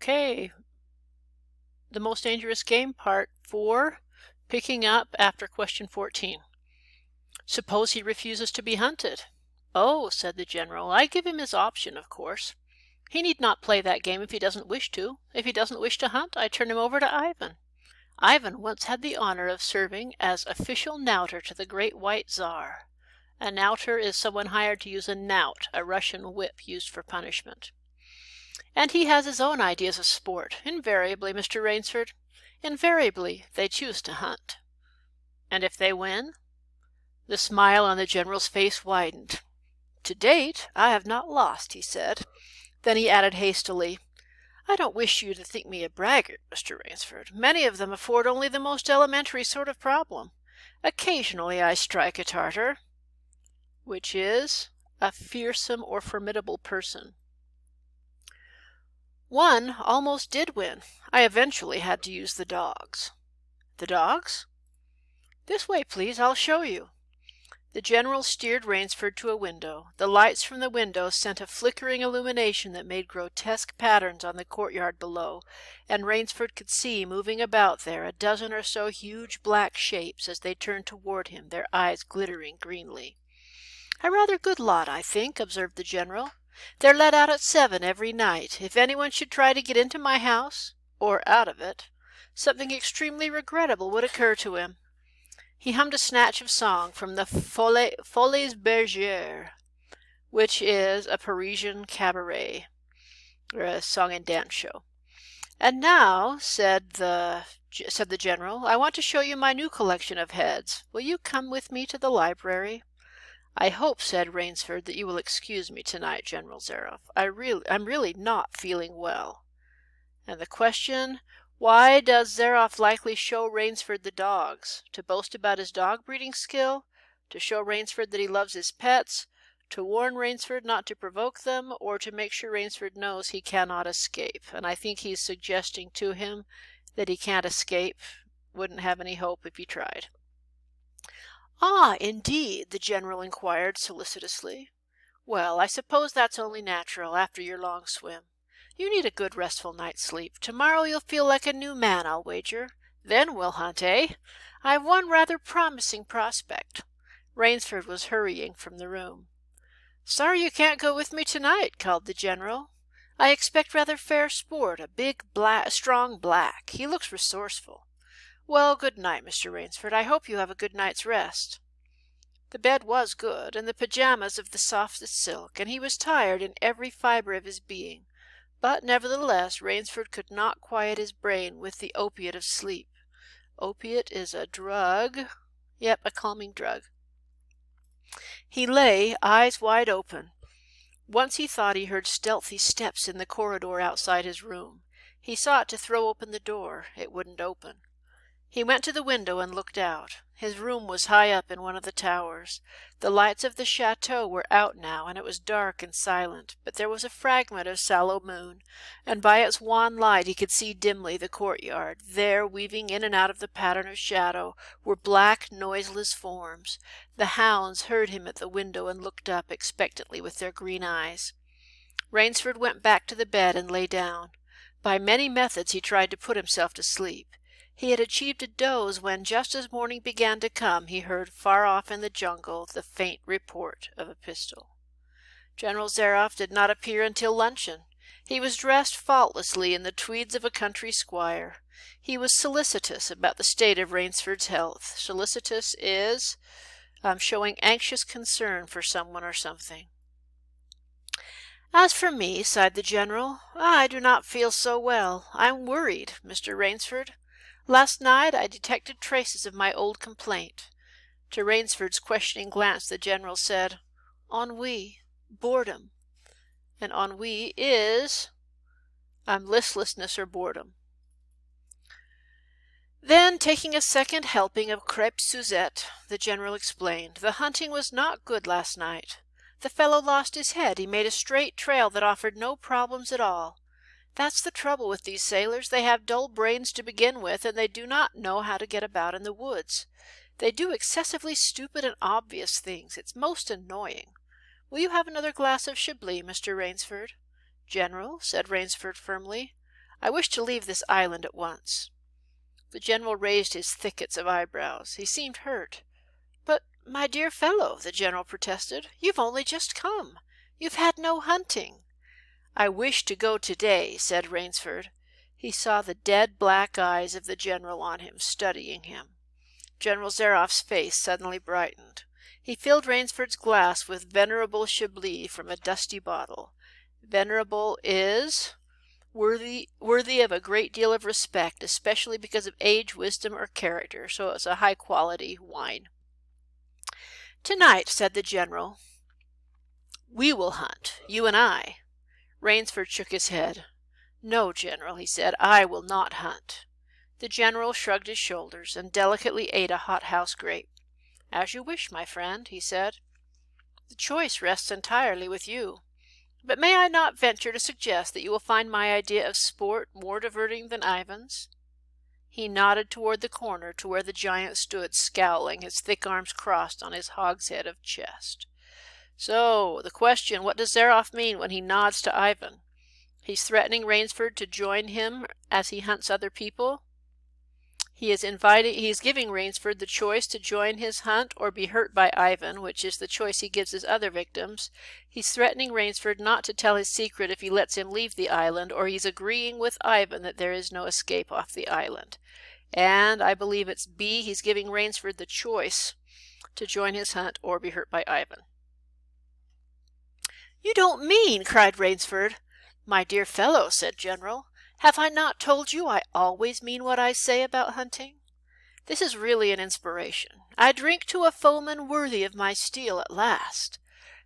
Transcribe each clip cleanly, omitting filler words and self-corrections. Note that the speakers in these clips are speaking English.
Okay, the most dangerous game, part 4, picking up after question 14. Suppose he refuses to be hunted? Oh, said the general, I give him his option, of course. He need not play that game if he doesn't wish to. If he doesn't wish to hunt, I turn him over to Ivan. Ivan once had the honor of serving as official knouter to the great white Tsar. A knouter is someone hired to use a knout, a Russian whip used for punishment. And he has his own ideas of sport. Invariably, Mr. Rainsford. Invariably, they choose to hunt. And if they win? The smile on the general's face widened. To date, I have not lost, he said. Then he added hastily, I don't wish you to think me a braggart, Mr. Rainsford. Many of them afford only the most elementary sort of problem. Occasionally I strike a Tartar. Which is? A fearsome or formidable person. One almost did win. I eventually had to use the dogs. The dogs? This way, please. I'll show you. The general steered Rainsford to a window. The lights from the window sent a flickering illumination that made grotesque patterns on the courtyard below, and Rainsford could see moving about there a dozen or so huge black shapes as they turned toward him, their eyes glittering greenly. A rather good lot, I think, observed the general. They're let out at 7 every night. If anyone should try to get into my house, or out of it, something extremely regrettable would occur to him. He hummed a snatch of song from the Folies Bergères, which is a Parisian cabaret, or a song and dance show. And now, said the general, I want to show you my new collection of heads. Will you come with me to the library? I hope, said Rainsford, that you will excuse me tonight, General Zaroff. I'm really not feeling well. And the question, why does Zaroff likely show Rainsford the dogs? To boast about his dog breeding skill? To show Rainsford that he loves his pets? To warn Rainsford not to provoke them? Or to make sure Rainsford knows he cannot escape? And I think he's suggesting to him that he can't escape, wouldn't have any hope if he tried. Ah, indeed, the general inquired solicitously. Well, I suppose that's only natural after your long swim. You need a good restful night's sleep. Tomorrow you'll feel like a new man, I'll wager. Then we'll hunt, eh? I've one rather promising prospect. Rainsford was hurrying from the room. Sorry you can't go with me tonight, called the general. I expect rather fair sport, a big, strong black. He looks resourceful. Well, good night, Mr. Rainsford. I hope you have a good night's rest. The bed was good, and the pajamas of the softest silk, and he was tired in every fibre of his being. But nevertheless, Rainsford could not quiet his brain with the opiate of sleep. Opiate is a drug. Yep, a calming drug. He lay, eyes wide open. Once he thought he heard stealthy steps in the corridor outside his room. He sought to throw open the door. It wouldn't open. He went to the window and looked out. His room was high up in one of the towers. The lights of the chateau were out now, and it was dark and silent, but there was a fragment of sallow moon, and by its wan light he could see dimly the courtyard. There, weaving in and out of the pattern of shadow, were black, noiseless forms. The hounds heard him at the window and looked up expectantly with their green eyes. Rainsford went back to the bed and lay down. By many methods he tried to put himself to sleep. He had achieved a doze when, just as morning began to come, he heard far off in the jungle the faint report of a pistol. General Zaroff did not appear until luncheon. He was dressed faultlessly in the tweeds of a country squire. He was solicitous about the state of Rainsford's health. Solicitous is showing anxious concern for someone or something. As for me, sighed the general, I do not feel so well. I'm worried, Mr. Rainsford. Last night I detected traces of my old complaint. To Rainsford's questioning glance the general said, Ennui, boredom. And ennui is listlessness or boredom. Then, taking a second helping of crêpe Suzette, the general explained, the hunting was not good last night. The fellow lost his head. He made a straight trail that offered no problems at all. That's the trouble with these sailors. They have dull brains to begin with, and they do not know how to get about in the woods. They do excessively stupid and obvious things. It's most annoying. Will you have another glass of Chablis, Mr. Rainsford? General, said Rainsford firmly, I wish to leave this island at once." The general raised his thickets of eyebrows. He seemed hurt. "But, my dear fellow," the general protested, "you've only just come. You've had no hunting." "I wish to go today," said Rainsford. He saw the dead black eyes of the general on him, studying him. General Zaroff's face suddenly brightened. He filled Rainsford's glass with venerable Chablis from a dusty bottle. Venerable is worthy of a great deal of respect, especially because of age, wisdom, or character, so it's a high-quality wine. "Tonight," said the general, "we will hunt, you and I." Rainsford shook his head. "No, General," he said, "I will not hunt." The general shrugged his shoulders and delicately ate a hothouse grape. "As you wish, my friend," he said. "The choice rests entirely with you. But may I not venture to suggest that you will find my idea of sport more diverting than Ivan's?" He nodded toward the corner to where the giant stood scowling, his thick arms crossed on his hogshead of chest. "So, the question, what does Zaroff mean when he nods to Ivan? He's threatening Rainsford to join him as he hunts other people? He is giving Rainsford the choice to join his hunt or be hurt by Ivan, which is the choice he gives his other victims. He's threatening Rainsford not to tell his secret if he lets him leave the island, or he's agreeing with Ivan that there is no escape off the island. And I believe it's B, he's giving Rainsford the choice to join his hunt or be hurt by Ivan." "You don't mean," cried Rainsford. "My dear fellow," said General, "have I not told you I always mean what I say about hunting? This is really an inspiration. I drink to a foeman worthy of my steel at last."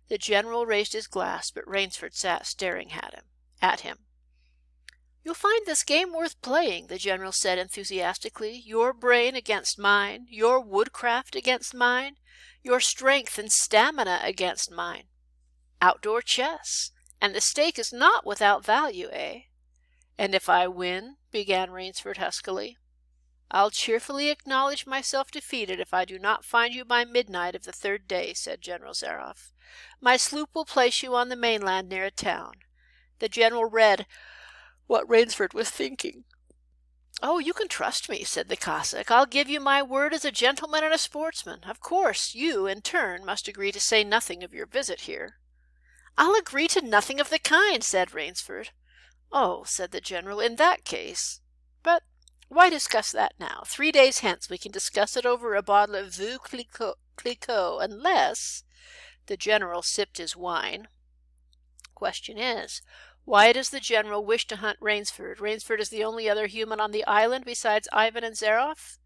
The general raised his glass, but Rainsford sat staring at him. "You'll find this game worth playing," the general said enthusiastically. "Your brain against mine, your woodcraft against mine, your strength and stamina against mine. Outdoor chess, and the stake is not without value, eh?" "And if I win," began Rainsford huskily. "I'll cheerfully acknowledge myself defeated if I do not find you by midnight of the third day," said General Zaroff. "My sloop will place you on the mainland near a town." The general read what Rainsford was thinking. "Oh, you can trust me," said the Cossack. "I'll give you my word as a gentleman and a sportsman. Of course, you, in turn, must agree to say nothing of your visit here." "I'll agree to nothing of the kind," said Rainsford. "Oh," said the general, "in that case. But why discuss that now? 3 days hence we can discuss it over a bottle of Veuve Clicquot, unless—" The general sipped his wine. "Question is, why does the general wish to hunt Rainsford? Rainsford is the only other human on the island besides Ivan and Zaroff.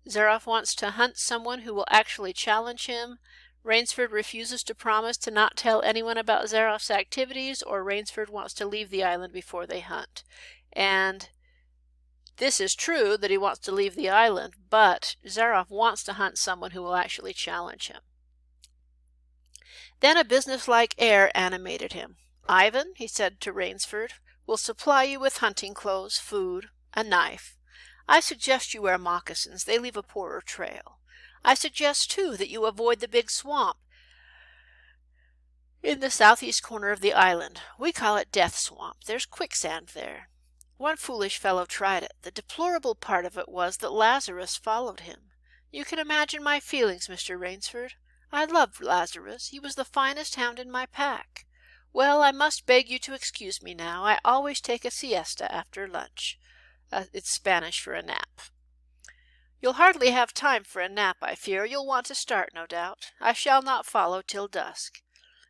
Zaroff wants to hunt someone who will actually challenge him. Rainsford refuses to promise to not tell anyone about Zaroff's activities, or Rainsford wants to leave the island before they hunt. And this is true that he wants to leave the island, but Zaroff wants to hunt someone who will actually challenge him." Then a businesslike air animated him. "Ivan," he said to Rainsford, "will supply you with hunting clothes, food, a knife. I suggest you wear moccasins. They leave a poorer trail. I suggest, too, that you avoid the big swamp in the southeast corner of the island. We call it Death Swamp. There's quicksand there. One foolish fellow tried it. The deplorable part of it was that Lazarus followed him. You can imagine my feelings, Mr. Rainsford. I loved Lazarus. He was the finest hound in my pack. Well, I must beg you to excuse me now. I always take a siesta after lunch. It's Spanish for a nap." "You'll hardly have time for a nap, I fear. You'll want to start, no doubt. I shall not follow till dusk.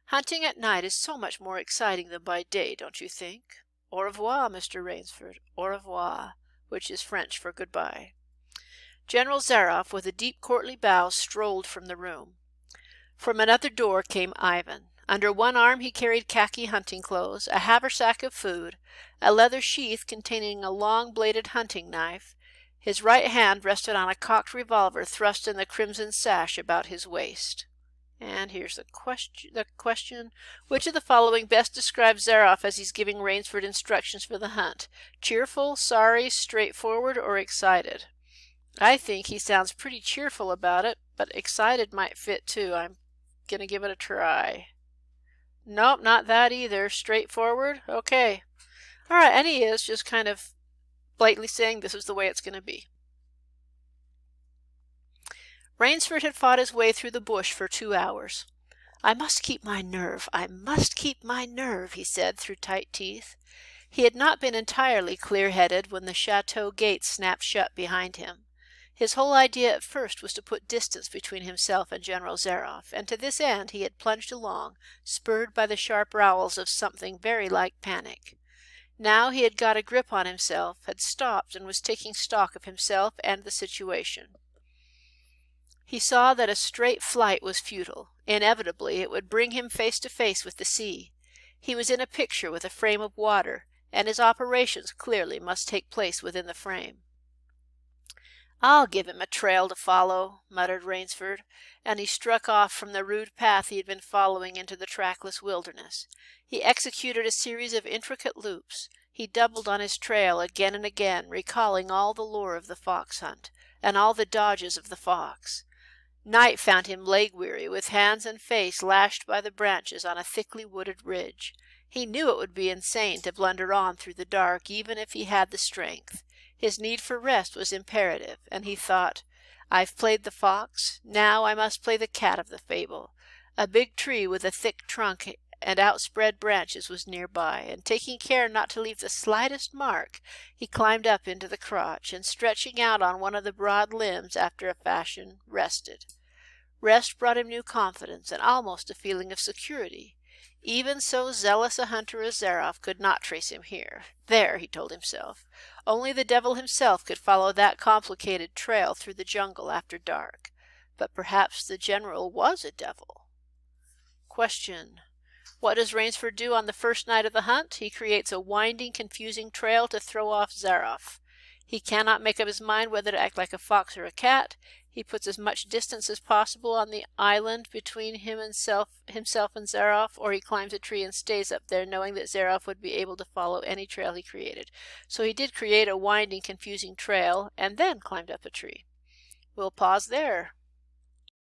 Hunting at night is so much more exciting than by day, don't you think? Au revoir, Mr. Rainsford. Au revoir," which is French for goodbye. General Zaroff, with a deep courtly bow, strolled from the room. From another door came Ivan. Under one arm he carried khaki hunting clothes, a haversack of food, a leather sheath containing a long-bladed hunting knife. His right hand rested on a cocked revolver thrust in the crimson sash about his waist. And here's the question. Which of the following best describes Zaroff as he's giving Rainsford instructions for the hunt? Cheerful, sorry, straightforward, or excited? I think he sounds pretty cheerful about it, but excited might fit too. I'm going to give it a try. Nope, not that either. Straightforward? Okay. All right, and he is just kind of blatantly saying this is the way it's going to be. Rainsford had fought his way through the bush for 2 hours. I must keep my nerve, I must keep my nerve, he said through tight teeth. He had not been entirely clear-headed when the chateau gate snapped shut behind him. His whole idea at first was to put distance between himself and General Zaroff, and to this end he had plunged along, spurred by the sharp rowels of something very like panic. Now he had got a grip on himself, had stopped, and was taking stock of himself and the situation. He saw that a straight flight was futile. Inevitably, it would bring him face to face with the sea. He was in a picture with a frame of water, and his operations clearly must take place within the frame. "I'll give him a trail to follow," muttered Rainsford, and he struck off from the rude path he had been following into the trackless wilderness. He executed a series of intricate loops. He doubled on his trail again and again, recalling all the lore of the fox hunt, and all the dodges of the fox. Night found him leg-weary, with hands and face lashed by the branches on a thickly wooded ridge. He knew it would be insane to blunder on through the dark, even if he had the strength. His need for rest was imperative, and he thought, "I've played the fox, now I must play the cat of the fable." A big tree with a thick trunk and outspread branches was nearby, and taking care not to leave the slightest mark, he climbed up into the crotch, and stretching out on one of the broad limbs after a fashion, rested. Rest brought him new confidence and almost a feeling of security. Even so zealous a hunter as Zaroff could not trace him here. There, he told himself. Only the devil himself could follow that complicated trail through the jungle after dark. But perhaps the general was a devil. Question. What does Rainsford do on the first night of the hunt? He creates a winding, confusing trail to throw off Zaroff. He cannot make up his mind whether to act like a fox or a cat. He puts as much distance as possible on the island between himself and Zaroff, or he climbs a tree and stays up there, knowing that Zaroff would be able to follow any trail he created. So he did create a winding, confusing trail, and then climbed up a tree. We'll pause there.